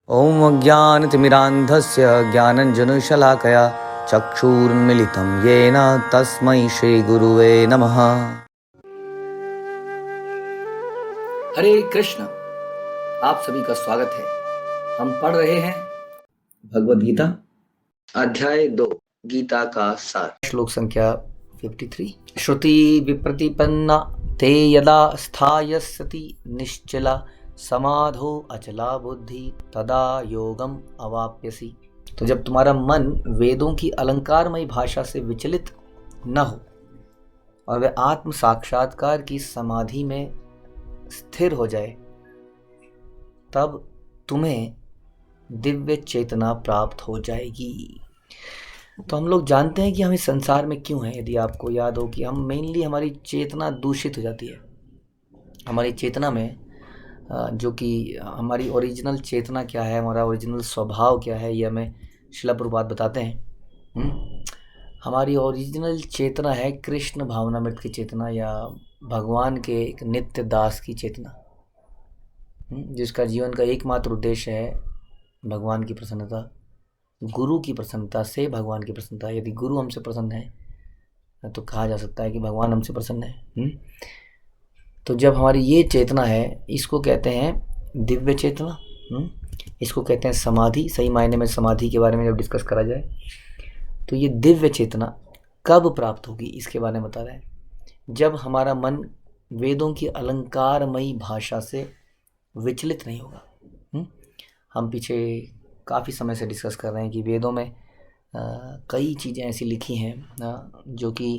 ॐ अज्ञानतिमिरान्धस्य ज्ञानञ्जनशलाकया चक्षुरुन्मिलितं येन तस्मै श्रीगुरुवे नमः। हरे कृष्ण। आप सभी का स्वागत है। हम पढ़ रहे हैं भगवद गीता अध्याय 2 गीता का सार, श्लोक संख्या 53। श्रुति विप्रतिपन्ना ते यदा स्थायस्यति निश्चला समाधो अचला बुद्धि तदा योगम अवाप्यसि। तो जब तुम्हारा मन वेदों की अलंकारमयी भाषा से विचलित न हो और वह आत्म साक्षात्कार की समाधि में स्थिर हो जाए, तब तुम्हें दिव्य चेतना प्राप्त हो जाएगी। तो हम लोग जानते हैं कि हम इस संसार में क्यों हैं। यदि आपको याद हो कि हम मेनली हमारी चेतना दूषित हो जाती है। हमारी चेतना में जो कि हमारी ओरिजिनल चेतना क्या है, हमारा ओरिजिनल स्वभाव क्या है, ये हमें श्रील प्रभुपाद बताते हैं। हमारी ओरिजिनल चेतना है कृष्ण भावनामृत की चेतना, या भगवान के एक नित्य दास की चेतना, जिसका जीवन का एकमात्र उद्देश्य है भगवान की प्रसन्नता, गुरु की प्रसन्नता से भगवान की प्रसन्नता। यदि गुरु हमसे प्रसन्न है तो कहा जा सकता है कि भगवान हमसे प्रसन्न है। तो जब हमारी ये चेतना है, इसको कहते हैं दिव्य चेतना, इसको कहते हैं समाधि। सही मायने में समाधि के बारे में जब डिस्कस करा जाए तो ये दिव्य चेतना कब प्राप्त होगी, इसके बारे में बता रहे हैं। जब हमारा मन वेदों की अलंकारमयी भाषा से विचलित नहीं होगा। हम पीछे काफ़ी समय से डिस्कस कर रहे हैं कि वेदों में कई चीज़ें ऐसी लिखी हैं जो कि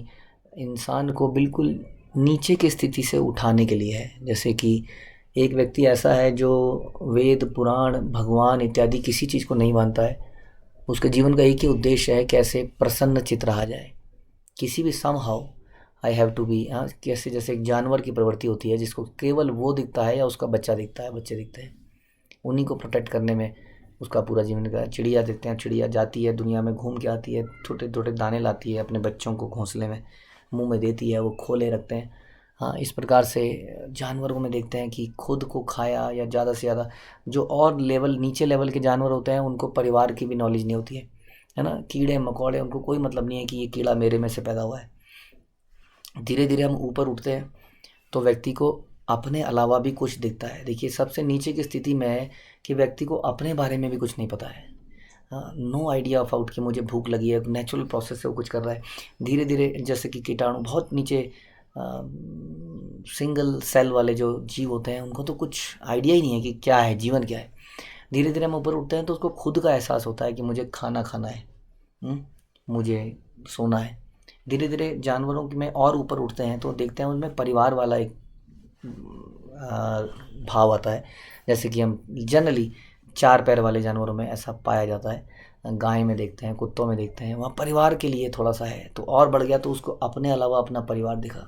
इंसान को बिल्कुल नीचे की स्थिति से उठाने के लिए है। जैसे कि एक व्यक्ति ऐसा है जो वेद पुराण भगवान इत्यादि किसी चीज़ को नहीं मानता है, उसके जीवन का एक ही उद्देश्य है कैसे प्रसन्न चित्त रहा जाए, किसी भी somehow I have to be. कैसे जैसे एक जानवर की प्रवृत्ति होती है जिसको केवल वो दिखता है या उसका बच्चा दिखता है, बच्चे दिखते हैं, उन्हीं को प्रोटेक्ट करने में उसका पूरा जीवन का। चिड़िया देखते हैं, चिड़िया जाती है दुनिया में, घूम के आती है, छोटे छोटे दाने लाती है, अपने बच्चों को घोंसले में मुंह में देती है, वो खोले रखते हैं। इस प्रकार से जानवरों में देखते हैं कि खुद को खाया या ज़्यादा से ज़्यादा जो और लेवल नीचे लेवल के जानवर होते हैं उनको परिवार की भी नॉलेज नहीं होती है ना। कीड़े मकोड़े, उनको कोई मतलब नहीं है कि ये कीड़ा मेरे में से पैदा हुआ है। धीरे धीरे हम ऊपर उठते हैं तो व्यक्ति को अपने अलावा भी कुछ दिखता है। देखिए, सबसे नीचे की स्थिति में है कि व्यक्ति को अपने बारे में भी कुछ नहीं पता है। नो आइडिया ऑफ आउट कि मुझे भूख लगी है, नेचुरल प्रोसेस से वो कुछ कर रहा है। धीरे धीरे जैसे कि कीटाणु बहुत नीचे सिंगल सेल वाले जो जीव होते हैं, उनको तो कुछ आइडिया ही नहीं है कि क्या है जीवन, क्या है। धीरे धीरे हम ऊपर उठते हैं तो उसको खुद का एहसास होता है कि मुझे खाना खाना है, मुझे सोना है। धीरे धीरे जानवरों में और ऊपर उठते हैं तो देखते हैं उनमें परिवार वाला एक भाव आता है। जैसे कि हम जनरली 4 पैर वाले जानवरों में ऐसा पाया जाता है, गाय में देखते हैं, कुत्तों में देखते हैं, वहाँ परिवार के लिए थोड़ा सा है। तो और बढ़ गया तो उसको अपने अलावा अपना परिवार दिखा।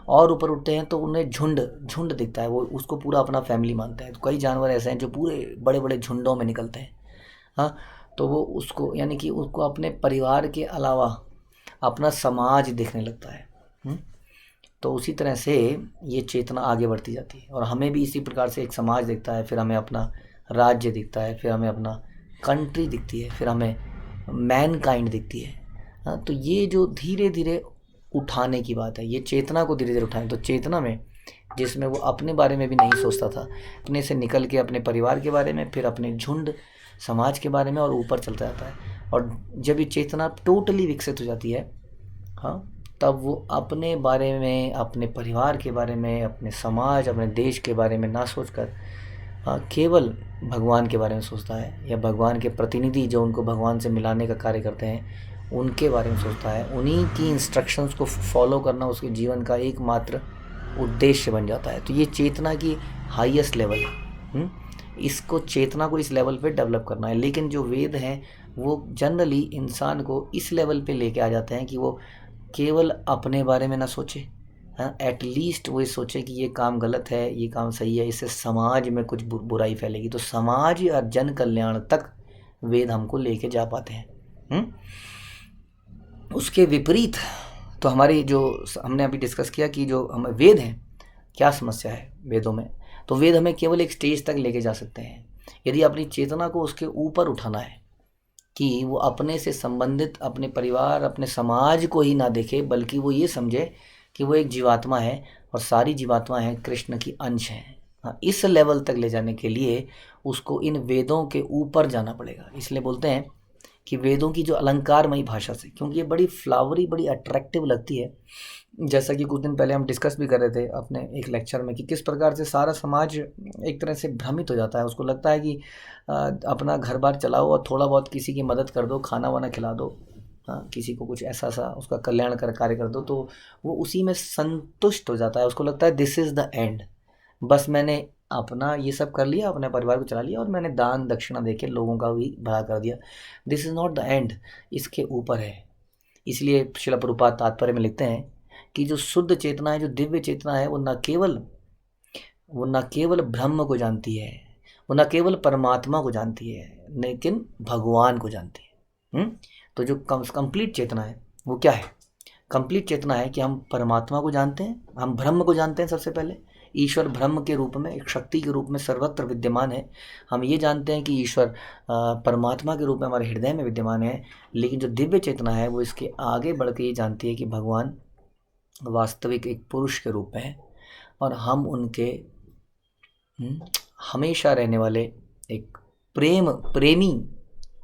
और ऊपर उठते हैं तो उन्हें झुंड दिखता है, वो उसको पूरा अपना फैमिली मानते हैं। तो कई जानवर ऐसे हैं जो पूरे बड़े बड़े झुंडों में निकलते हैं। तो वो उसको, यानी कि उसको अपने परिवार के अलावा अपना समाज दिखने लगता है। तो उसी तरह से ये चेतना आगे बढ़ती जाती है और हमें भी इसी प्रकार से एक समाज दिखता है, फिर हमें अपना राज्य दिखता है, फिर हमें अपना कंट्री दिखती है, फिर हमें मैनकाइंड दिखती है। तो ये जो धीरे धीरे उठाने की बात है, ये चेतना को धीरे धीरे उठाएं। तो चेतना में जिसमें वो अपने बारे में भी नहीं सोचता था, अपने से निकल के अपने परिवार के बारे में, फिर अपने झुंड समाज के बारे में, और ऊपर चलता जाता है। और जब ये चेतना टोटली विकसित हो जाती है, तब वो अपने बारे में, अपने परिवार के बारे में, अपने समाज, अपने देश के बारे में ना सोचकर केवल भगवान के बारे में सोचता है, या भगवान के प्रतिनिधि जो उनको भगवान से मिलाने का कार्य करते हैं उनके बारे में सोचता है। उन्हीं की इंस्ट्रक्शंस को फॉलो करना उसके जीवन का एकमात्र उद्देश्य बन जाता है। तो ये चेतना की हाईएस्ट लेवल है। इसको, चेतना को इस लेवल पे डेवलप करना है। लेकिन जो वेद हैं वो जनरली इंसान को इस लेवल पे लेके आ जाते हैं कि वो केवल अपने बारे में ना सोचे, एटलीस्ट वो सोचे कि ये काम गलत है, ये काम सही है, इससे समाज में कुछ बुराई फैलेगी। तो समाज और जन कल्याण तक वेद हमको लेके जा पाते हैं। उसके विपरीत तो हमारी जो हमने अभी डिस्कस किया कि जो हम वेद हैं, क्या समस्या है वेदों में, तो वेद हमें केवल एक स्टेज तक लेके जा सकते हैं। यदि अपनी चेतना को उसके ऊपर उठाना है कि वो अपने से संबंधित अपने परिवार अपने समाज को ही ना देखे, बल्कि वो ये समझे कि वो एक जीवात्मा है और सारी जीवात्माएं कृष्ण की अंश हैं। हाँ, इस लेवल तक ले जाने के लिए उसको इन वेदों के ऊपर जाना पड़ेगा। इसलिए बोलते हैं कि वेदों की जो अलंकारमयी भाषा से, क्योंकि ये बड़ी फ्लावरी बड़ी अट्रैक्टिव लगती है। जैसा कि कुछ दिन पहले हम डिस्कस भी कर रहे थे अपने एक लेक्चर में कि किस प्रकार से सारा समाज एक तरह से भ्रमित हो जाता है। उसको लगता है कि अपना घर बार चलाओ और थोड़ा बहुत किसी की मदद कर दो, खाना वाना खिला दो, हाँ, किसी को कुछ ऐसा सा उसका कल्याण कर कार्य कर दो, तो वो उसी में संतुष्ट हो जाता है। उसको लगता है दिस इज़ द एंड, बस मैंने अपना ये सब कर लिया, अपने परिवार को चला लिया और मैंने दान दक्षिणा देके लोगों का भी भला कर दिया। This is not the end, इसके ऊपर है। इसलिए श्रील प्रभुपाद तात्पर्य में लिखते हैं कि जो शुद्ध चेतना है, जो दिव्य चेतना है, वो न केवल ब्रह्म को जानती है, वो न केवल परमात्मा को जानती है, लेकिन भगवान को जानती है। तो जो कंप्लीट चेतना है वो क्या है? कंप्लीट चेतना है कि हम परमात्मा को जानते हैं, हम ब्रह्म को जानते हैं। सबसे पहले ईश्वर ब्रह्म के रूप में, एक शक्ति के रूप में सर्वत्र विद्यमान है। हम ये जानते हैं कि ईश्वर परमात्मा के रूप में हमारे हृदय में विद्यमान है। लेकिन जो दिव्य चेतना है वो इसके आगे बढ़ के ये जानती है कि भगवान वास्तविक एक पुरुष के रूप में है और हम उनके हमेशा रहने वाले एक प्रेमी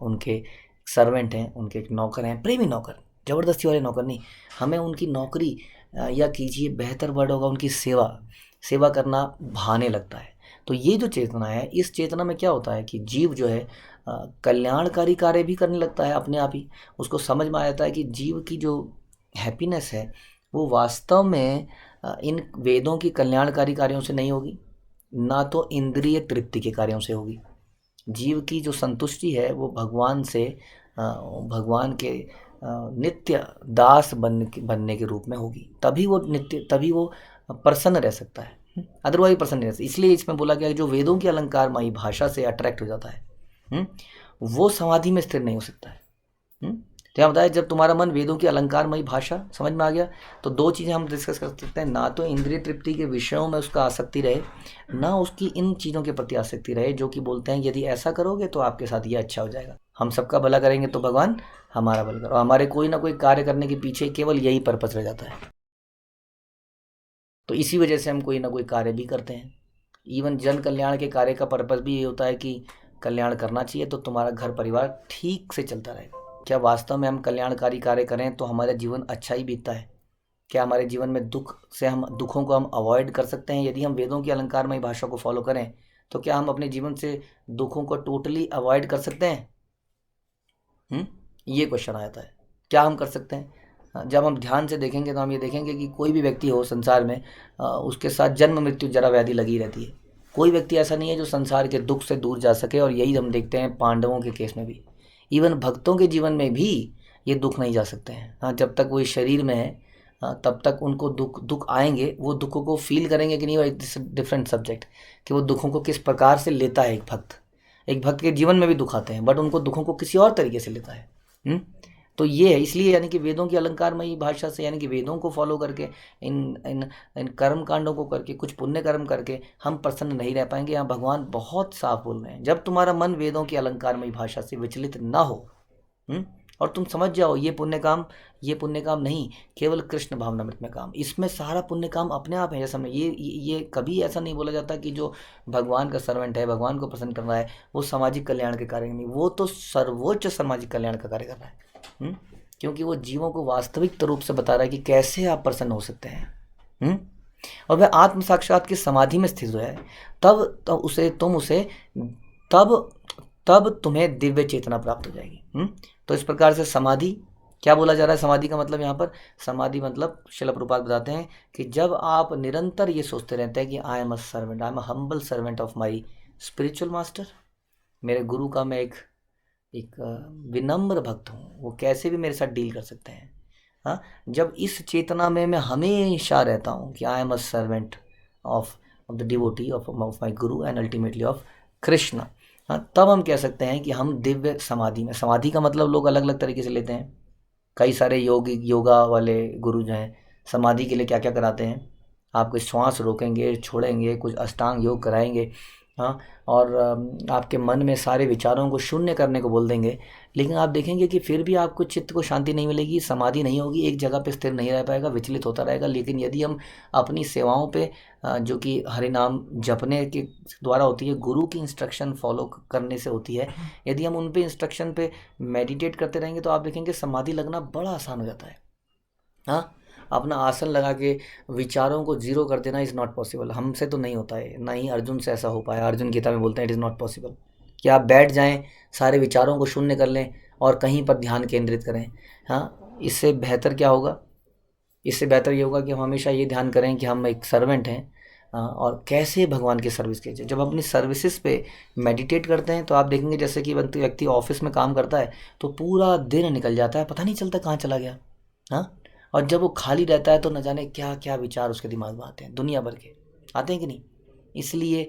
उनके सर्वेंट हैं, उनके एक नौकर हैं, प्रेमी नौकर, ज़बरदस्ती वाले नौकर नहीं। हमें उनकी नौकरी या कीजिए बेहतर वर्ड होगा उनकी सेवा करना भाने लगता है। तो ये जो चेतना है, इस चेतना में क्या होता है कि जीव जो है कल्याणकारी कार्य भी करने लगता है अपने आप ही। उसको समझ में आ जाता है कि जीव की जो हैप्पीनेस है वो वास्तव में इन वेदों की कल्याणकारी कार्यों से नहीं होगी, ना तो इंद्रिय तृप्ति के कार्यों से होगी। जीव की जो संतुष्टि है वो भगवान से, भगवान के नित्य दास बनने के रूप में होगी। तभी वो प्रसन्न रह सकता है, अदरवाइज प्रसन्न नहीं रह सकता। इसलिए इसमें बोला गया कि जो वेदों की अलंकारमयी भाषा से अट्रैक्ट हो जाता है वो समाधि में स्थिर नहीं हो सकता है। तो यहाँ बताया, जब तुम्हारा मन वेदों की अलंकारमयी भाषा समझ में आ गया तो दो चीज़ें हम डिस्कस कर सकते हैं, ना तो इंद्रिय तृप्ति के विषयों में उसका आसक्ति रहे, ना उसकी इन चीज़ों के प्रति आसक्ति रहे जो कि बोलते हैं यदि ऐसा करोगे तो आपके साथ ये अच्छा हो जाएगा, हम सबका भला करेंगे तो भगवान हमारा भला करो। हमारे कोई ना कोई कार्य करने के पीछे केवल यही पर्पस रह जाता है। तो इसी वजह से हम कोई ना कोई कार्य भी करते हैं। इवन जन कल्याण के कार्य का पर्पस भी ये होता है कि कल्याण करना चाहिए तो तुम्हारा घर परिवार ठीक से चलता रहेगा। क्या वास्तव में हम कल्याणकारी कार्य करें तो हमारा जीवन अच्छा ही बीतता है? क्या हमारे जीवन में दुखों को हम अवॉइड कर सकते हैं? यदि हम वेदों की अलंकारमयी भाषा को फॉलो करें तो क्या हम अपने जीवन से दुखों को टोटली अवॉइड कर सकते हैं? ये क्वेश्चन आता है, क्या हम कर सकते हैं? जब हम ध्यान से देखेंगे तो हम ये देखेंगे कि कोई भी व्यक्ति हो संसार में, उसके साथ जन्म मृत्यु जरा व्याधि लगी रहती है। कोई व्यक्ति ऐसा नहीं है जो संसार के दुख से दूर जा सके। और यही हम देखते हैं पांडवों के केस में भी, इवन भक्तों के जीवन में भी ये दुख नहीं जा सकते हैं। हाँ, जब तक वो इस शरीर में है तब तक उनको दुख आएंगे। वो दुखों को फील करेंगे कि नहीं, डिफरेंट सब्जेक्ट कि वो दुखों को किस प्रकार से लेता है। एक भक्त के जीवन में भी दुख आते हैं, बट उनको दुखों को किसी और तरीके से लेता है। तो ये है, इसलिए यानी कि वेदों की अलंकारमयी भाषा से, यानी कि वेदों को फॉलो करके, इन कर्म कांडों को करके, कुछ पुण्य कर्म करके हम प्रसन्न नहीं रह पाएंगे। यहाँ भगवान बहुत साफ बोल रहे हैं, जब तुम्हारा मन वेदों की अलंकारमयी भाषा से विचलित ना हो और तुम समझ जाओ ये पुण्य काम नहीं, केवल कृष्ण भावनामृत में काम, इसमें सारा पुण्य काम अपने आप है। जैसा ये कभी ऐसा नहीं बोला जाता कि जो भगवान का सर्वेंट है, भगवान को प्रसन्न कर रहा है, वो सामाजिक कल्याण के कार्य नहीं, वो तो सर्वोच्च सामाजिक कल्याण का कार्य कर रहा है। क्योंकि वो जीवों को वास्तविक रूप से बता रहा है कि कैसे आप प्रसन्न हो सकते हैं। और वह आत्म साक्षात की समाधि में स्थित है, तब तुम्हें दिव्य चेतना प्राप्त हो जाएगी। तो इस प्रकार से समाधि, क्या बोला जा रहा है समाधि का मतलब? यहाँ पर समाधि मतलब श्रील प्रभुपाद बताते हैं कि जब आप निरंतर ये सोचते रहते हैं कि I am a humble servant of my spiritual master, मेरे गुरु का मैं एक विनम्र भक्त हूँ, वो कैसे भी मेरे साथ डील कर सकते हैं। हाँ, जब इस चेतना में मैं हमेशा रहता हूँ कि I am a servant of the devotee of my Guru and ultimately of Krishna, हाँ, तब हम कह सकते हैं कि हम दिव्य समाधि में। समाधि का मतलब लोग अलग अलग तरीके से लेते हैं। कई सारे योगा वाले गुरु जो हैं समाधि के लिए क्या क्या कराते हैं, आपको श्वास रोकेंगे, छोड़ेंगे, कुछ अष्टांग योग कराएंगे, हाँ, और आपके मन में सारे विचारों को शून्य करने को बोल देंगे, लेकिन आप देखेंगे कि फिर भी आपको चित्त को शांति नहीं मिलेगी, समाधि नहीं होगी, एक जगह पे स्थिर नहीं रह पाएगा, विचलित होता रहेगा। लेकिन यदि हम अपनी सेवाओं पे जो कि हरि नाम जपने के द्वारा होती है, गुरु की इंस्ट्रक्शन फॉलो करने से होती है, यदि हम उन पे इंस्ट्रक्शन पे मेडिटेट करते रहेंगे तो आप देखेंगे समाधि लगना बड़ा आसान हो जाता है। हाँ, अपना आसन लगा के विचारों को जीरो कर देना इज़ नॉट पॉसिबल, हमसे तो नहीं होता है, ना ही अर्जुन से ऐसा हो पाया। अर्जुन गीता में बोलते हैं इट इज़ नॉट पॉसिबल कि आप बैठ जाएं, सारे विचारों को शून्य कर लें और कहीं पर ध्यान केंद्रित करें। हाँ, इससे बेहतर क्या होगा? इससे बेहतर ये होगा कि हम हमेशा ये ध्यान करें कि हम एक सर्वेंट हैं, और कैसे भगवान की सर्विस कीजिए। जब अपनी सर्विसेज पे मेडिटेट करते हैं तो आप देखेंगे जैसे कि व्यक्ति ऑफिस में काम करता है तो पूरा दिन निकल जाता है, पता नहीं चलता कहाँ चला गया। हाँ, और जब वो खाली रहता है तो न जाने क्या क्या विचार उसके दिमाग में आते हैं, दुनिया भर के आते हैं कि नहीं। इसलिए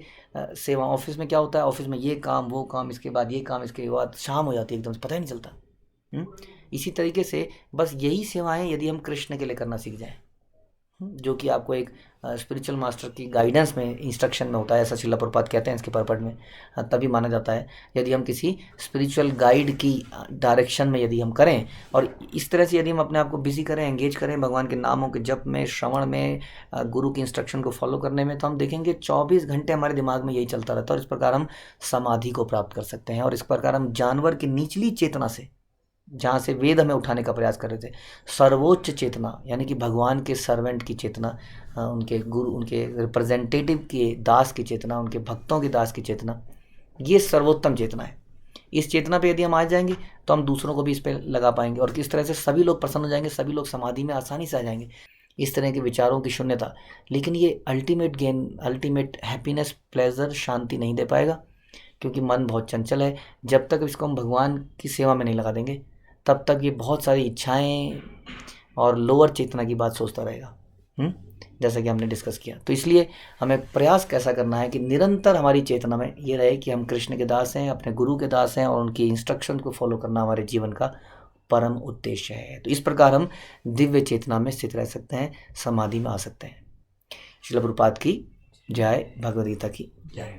सेवा ऑफिस में क्या होता है, ऑफिस में ये काम वो काम, इसके बाद ये काम, इसके बाद शाम हो जाती है, एकदम से पता ही नहीं चलता। हम्म? इसी तरीके से बस यही सेवाएं यदि हम कृष्ण के लिए करना सीख जाएं, जो कि आपको एक स्पिरिचुअल मास्टर की गाइडेंस में इंस्ट्रक्शन में होता है, ऐसा श्रील प्रभुपाद कहते हैं इसके पर्पट में। तभी माना जाता है यदि हम किसी स्पिरिचुअल गाइड की डायरेक्शन में यदि हम करें, और इस तरह से यदि हम अपने आप को बिजी करें, एंगेज करें भगवान के नामों के जप में, श्रवण में, गुरु की इंस्ट्रक्शन को फॉलो करने में, तो हम देखेंगे 24 घंटे हमारे दिमाग में यही चलता रहता है। और इस प्रकार हम समाधि को प्राप्त कर सकते हैं, और इस प्रकार हम जानवर की निचली चेतना से, जहाँ से वेद हमें उठाने का प्रयास कर रहे थे, सर्वोच्च चेतना यानी कि भगवान के सर्वेंट की चेतना, उनके गुरु, उनके रिप्रेजेंटेटिव के दास की चेतना, उनके भक्तों के दास की चेतना, ये सर्वोत्तम चेतना है। इस चेतना पे यदि हम आ जाएंगे तो हम दूसरों को भी इस पर लगा पाएंगे, और किस तरह से सभी लोग प्रसन्न हो जाएंगे, सभी लोग समाधि में आसानी से आ जाएंगे। इस तरह के विचारों की शून्यता, लेकिन ये ultimate gain, ultimate happiness, pleasure, शांति नहीं दे पाएगा, क्योंकि मन बहुत चंचल है। जब तक इसको हम भगवान की सेवा में नहीं लगा देंगे तब तक ये बहुत सारी इच्छाएं और लोअर चेतना की बात सोचता रहेगा, जैसा कि हमने डिस्कस किया। तो इसलिए हमें प्रयास कैसा करना है कि निरंतर हमारी चेतना में ये रहे कि हम कृष्ण के दास हैं, अपने गुरु के दास हैं, और उनकी इंस्ट्रक्शन को फॉलो करना हमारे जीवन का परम उद्देश्य है। तो इस प्रकार हम दिव्य चेतना में स्थित रह सकते हैं, समाधि में आ सकते हैं। श्रील प्रभुपाद की जय, भगवद गीता की जय।